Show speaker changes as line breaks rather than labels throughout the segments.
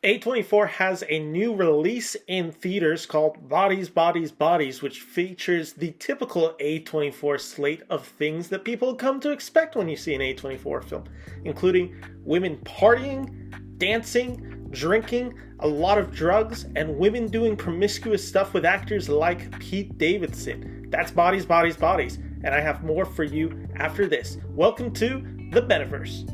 A24 has a new release in theaters called Bodies, Bodies, Bodies, which features the typical A24 slate of things that people come to expect when you see an A24 film, including women partying, dancing, drinking, a lot of drugs, and women doing promiscuous stuff with actors like Pete Davidson. That's Bodies, Bodies, Bodies, and I have more for you after this. Welcome to the Beniverse.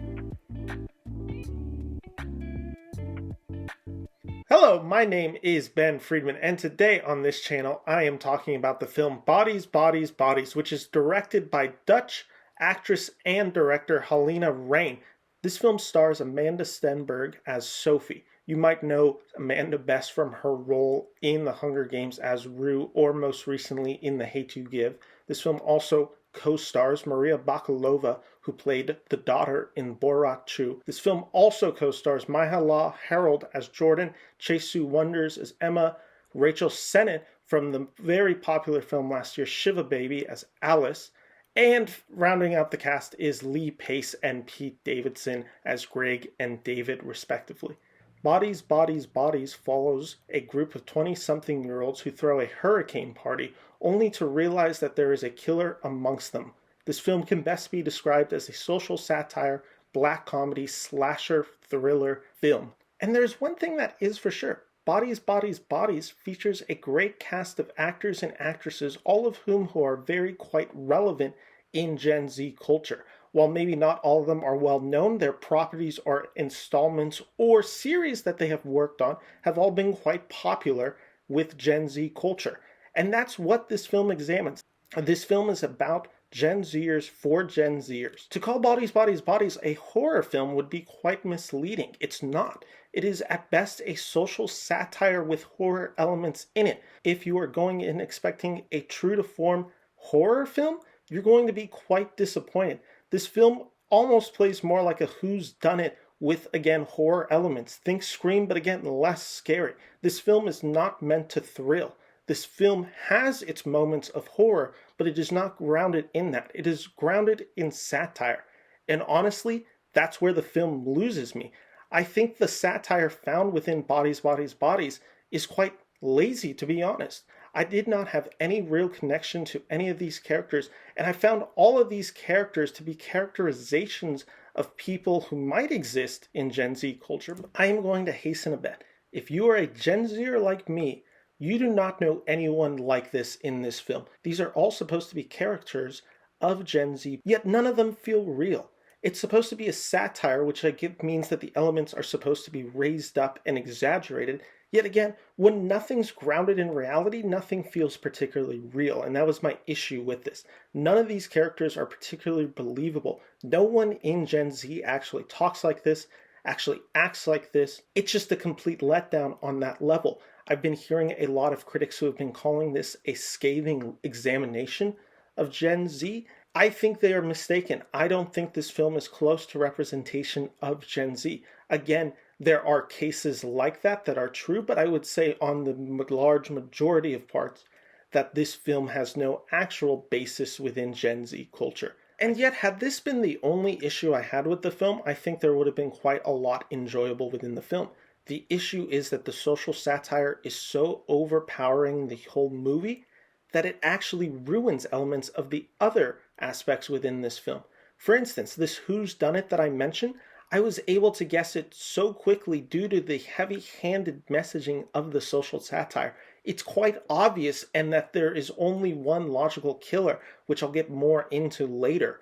Hello, my name is Ben Friedman, and today on this channel I am talking about the film Bodies, Bodies, Bodies, which is directed by Dutch actress and director Helena Rain. This film stars Amanda Stenberg as Sophie. You might know Amanda best from her role in The Hunger Games as Rue, or most recently in The Hate U Give. This film also co-stars Maria Bakalova, who played the daughter in Borat 2. This film also co-stars Myha'la Herrold as Jordan, Chase Sui Wonders as Emma, Rachel Sennott from the very popular film last year Shiva Baby as Alice, and rounding out the cast is Lee Pace and Pete Davidson as Greg and David, respectively. Bodies, Bodies, Bodies follows a group of 20-something-year-olds who throw a hurricane party only to realize that there is a killer amongst them. This film can best be described as a social satire, black comedy, slasher, thriller film. And there's one thing that is for sure. Bodies, Bodies, Bodies features a great cast of actors and actresses, all of whom who are very quite relevant in Gen Z culture. While maybe not all of them are well known, their properties or installments or series that they have worked on have all been quite popular with Gen Z culture. And that's what this film examines. This film is about Gen Zers for Gen Zers. To call Bodies, Bodies, Bodies a horror film would be quite misleading. It's not. It is at best a social satire with horror elements in it. If you are going in expecting a true to form horror film, you're going to be quite disappointed. This film almost plays more like a whodunit with, again, horror elements. Think Scream, but again, less scary. This film is not meant to thrill. This film has its moments of horror, but it is not grounded in that. It is grounded in satire. And honestly, that's where the film loses me. I think the satire found within Bodies, Bodies, Bodies is quite lazy, to be honest. I did not have any real connection to any of these characters, and I found all of these characters to be characterizations of people who might exist in Gen Z culture. But I am going to hasten a bet. If you are a Gen Zer like me, you do not know anyone like this in this film. These are all supposed to be characters of Gen Z, yet none of them feel real. It's supposed to be a satire, which I get means that the elements are supposed to be raised up and exaggerated. Yet again, when nothing's grounded in reality, nothing feels particularly real, and that was my issue with this. None of these characters are particularly believable. No one in Gen Z actually talks like this, actually acts like this. It's just a complete letdown on that level. I've been hearing a lot of critics who have been calling this a scathing examination of Gen Z. I think they are mistaken. I don't think this film is close to representation of Gen Z. Again, there are cases like that that are true, but I would say on the large majority of parts that this film has no actual basis within Gen Z culture. And yet, had this been the only issue I had with the film, I think there would have been quite a lot enjoyable within the film. The issue is that the social satire is so overpowering the whole movie that it actually ruins elements of the other aspects within this film. For instance, this whodunit that I mentioned, I was able to guess it so quickly due to the heavy-handed messaging of the social satire. It's quite obvious, and that there is only one logical killer, which I'll get more into later.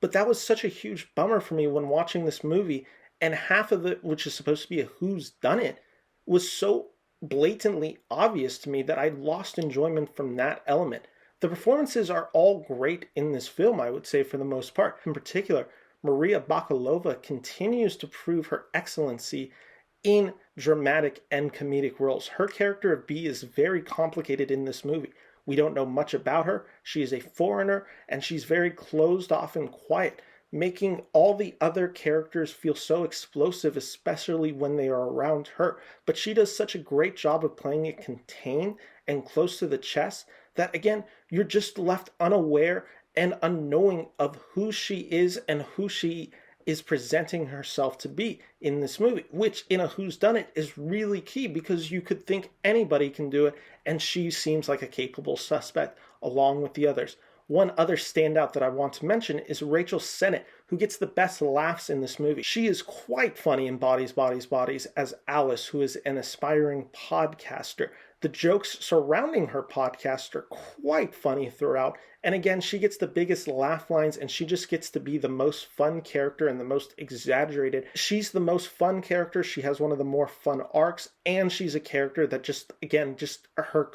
But that was such a huge bummer for me when watching this movie, and half of it, which is supposed to be a whodunit, was so blatantly obvious to me that I lost enjoyment from that element. The performances are all great in this film, I would say, for the most part. In particular, Maria Bakalova continues to prove her excellency in dramatic and comedic roles. Her character of B is very complicated in this movie. We don't know much about her. She is a foreigner, and she's very closed off and quiet, making all the other characters feel so explosive, especially when they are around her. But she does such a great job of playing it contained and close to the chest that, again, you're just left unaware and unknowing of who she is and who she is presenting herself to be in this movie, which in a whodunit is really key because you could think anybody can do it, and she seems like a capable suspect along with the others. One other standout that I want to mention is Rachel Sennott, who gets the best laughs in this movie. She is quite funny in Bodies, Bodies, Bodies as Alice, who is an aspiring podcaster. The jokes surrounding her podcast are quite funny throughout, and again, she gets the biggest laugh lines, and she just gets to be the most fun character and the most exaggerated. She's the most fun character, she has one of the more fun arcs, and she's a character that just her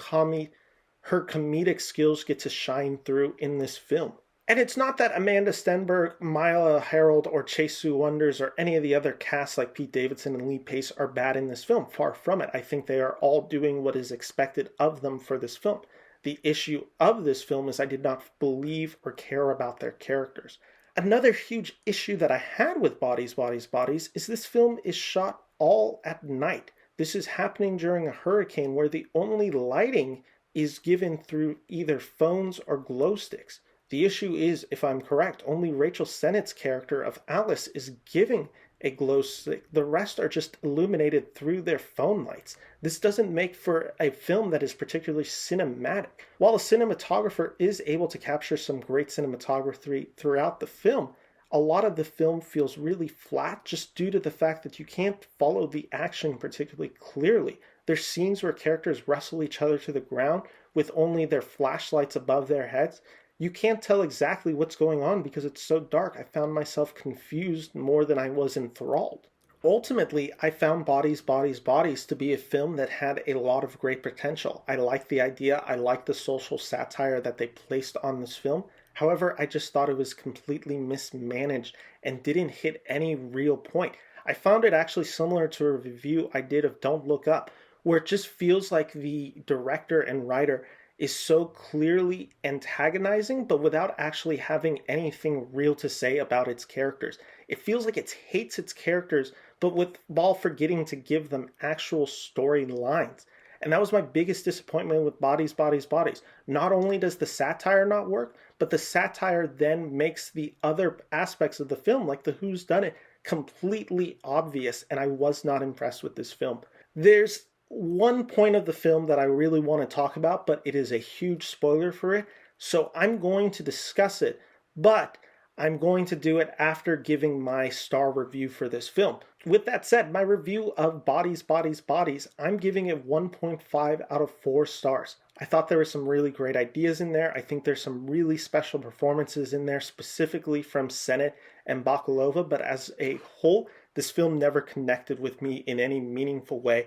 comedic skills get to shine through in this film. And it's not that Amanda Stenberg, Mila Harold, or Chase Sui Wonders, or any of the other casts like Pete Davidson and Lee Pace are bad in this film. Far from it. I think they are all doing what is expected of them for this film. The issue of this film is I did not believe or care about their characters. Another huge issue that I had with Bodies, Bodies, Bodies is this film is shot all at night. This is happening during a hurricane where the only lighting is given through either phones or glow sticks. The issue is, if I'm correct, only Rachel Sennett's character of Alice is giving a glow stick. The rest are just illuminated through their phone lights. This doesn't make for a film that is particularly cinematic. While the cinematographer is able to capture some great cinematography throughout the film, a lot of the film feels really flat just due to the fact that you can't follow the action particularly clearly. There's scenes where characters wrestle each other to the ground with only their flashlights above their heads. You can't tell exactly what's going on because it's so dark. I found myself confused more than I was enthralled. Ultimately, I found Bodies, Bodies, Bodies to be a film that had a lot of great potential. I liked the idea. I liked the social satire that they placed on this film. However, I just thought it was completely mismanaged and didn't hit any real point. I found it actually similar to a review I did of Don't Look Up, where it just feels like the director and writer is so clearly antagonizing, but without actually having anything real to say about its characters. It feels like it hates its characters, but while forgetting to give them actual storylines. And that was my biggest disappointment with Bodies, Bodies, Bodies. Not only does the satire not work, but the satire then makes the other aspects of the film, like the who's done it, completely obvious, and I was not impressed with this film. There's one point of the film that I really want to talk about, but it is a huge spoiler for it, so I'm going to discuss it, but I'm going to do it after giving my star review for this film. With that said, my review of Bodies, Bodies, Bodies, I'm giving it 1.5 out of 4 stars. I thought there were some really great ideas in there. I think there's some really special performances in there, specifically from Sennott and Bakalova, but as a whole, this film never connected with me in any meaningful way.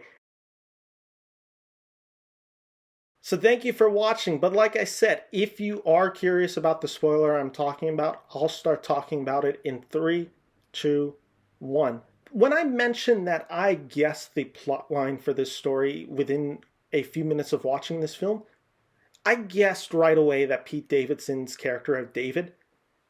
So thank you for watching, but like I said, if you are curious about the spoiler I'm talking about, I'll start talking about it in 3, 2, 1. When I mentioned that I guessed the plot line for this story within a few minutes of watching this film, I guessed right away that Pete Davidson's character of David,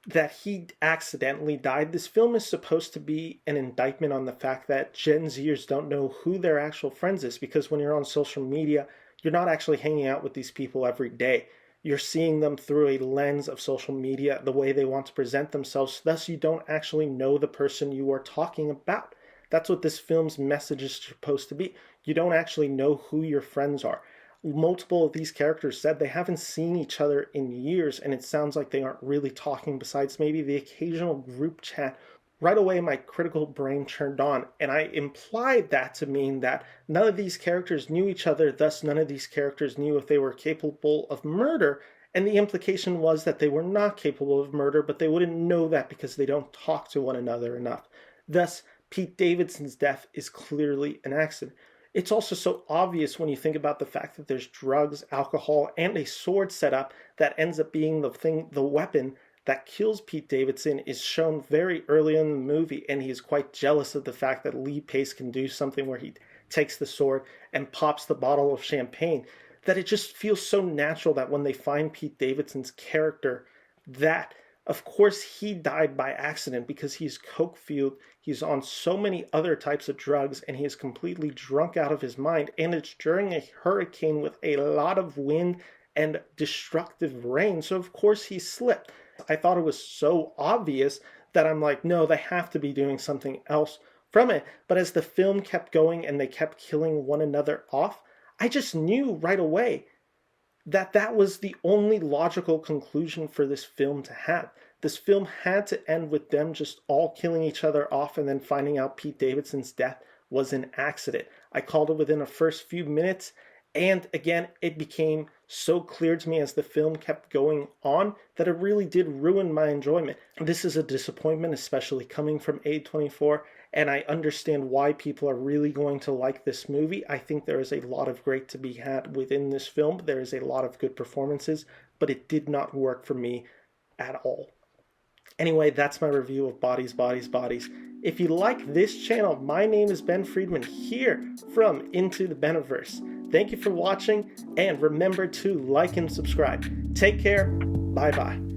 that he accidentally died. This film is supposed to be an indictment on the fact that Gen Zers don't know who their actual friends is, because when you're on social media, you're not actually hanging out with these people every day. You're seeing them through a lens of social media, the way they want to present themselves, thus you don't actually know the person you are talking about. That's what this film's message is supposed to be. You don't actually know who your friends are. Multiple of these characters said they haven't seen each other in years, and it sounds like they aren't really talking besides maybe the occasional group chat. Right away, my critical brain turned on, and I implied that to mean that none of these characters knew each other, thus none of these characters knew if they were capable of murder, and the implication was that they were not capable of murder, but they wouldn't know that because they don't talk to one another enough. Thus, Pete Davidson's death is clearly an accident. It's also so obvious when you think about the fact that there's drugs, alcohol, and a sword set up that ends up being the weapon that kills Pete Davidson is shown very early in the movie, and he is quite jealous of the fact that Lee Pace can do something where he takes the sword and pops the bottle of champagne, that it just feels so natural that when they find Pete Davidson's character, that of course he died by accident because he's coke-fueled, he's on so many other types of drugs, and he is completely drunk out of his mind, and it's during a hurricane with a lot of wind and destructive rain, so of course he slipped. I thought it was so obvious that I'm like, no, they have to be doing something else from it. But as the film kept going and they kept killing one another off, I just knew right away that that was the only logical conclusion for this film to have. This film had to end with them just all killing each other off and then finding out Pete Davidson's death was an accident. I called it within the first few minutes, and again, it became so clear to me as the film kept going on that it really did ruin my enjoyment. This is a disappointment, especially coming from A24, and I understand why people are really going to like this movie. I think there is a lot of great to be had within this film. There is a lot of good performances, but it did not work for me at all. Anyway, that's my review of Bodies, Bodies, Bodies. If you like this channel, my name is Ben Friedman here from Into the Beniverse. Thank you for watching, and remember to like and subscribe. Take care. Bye-bye.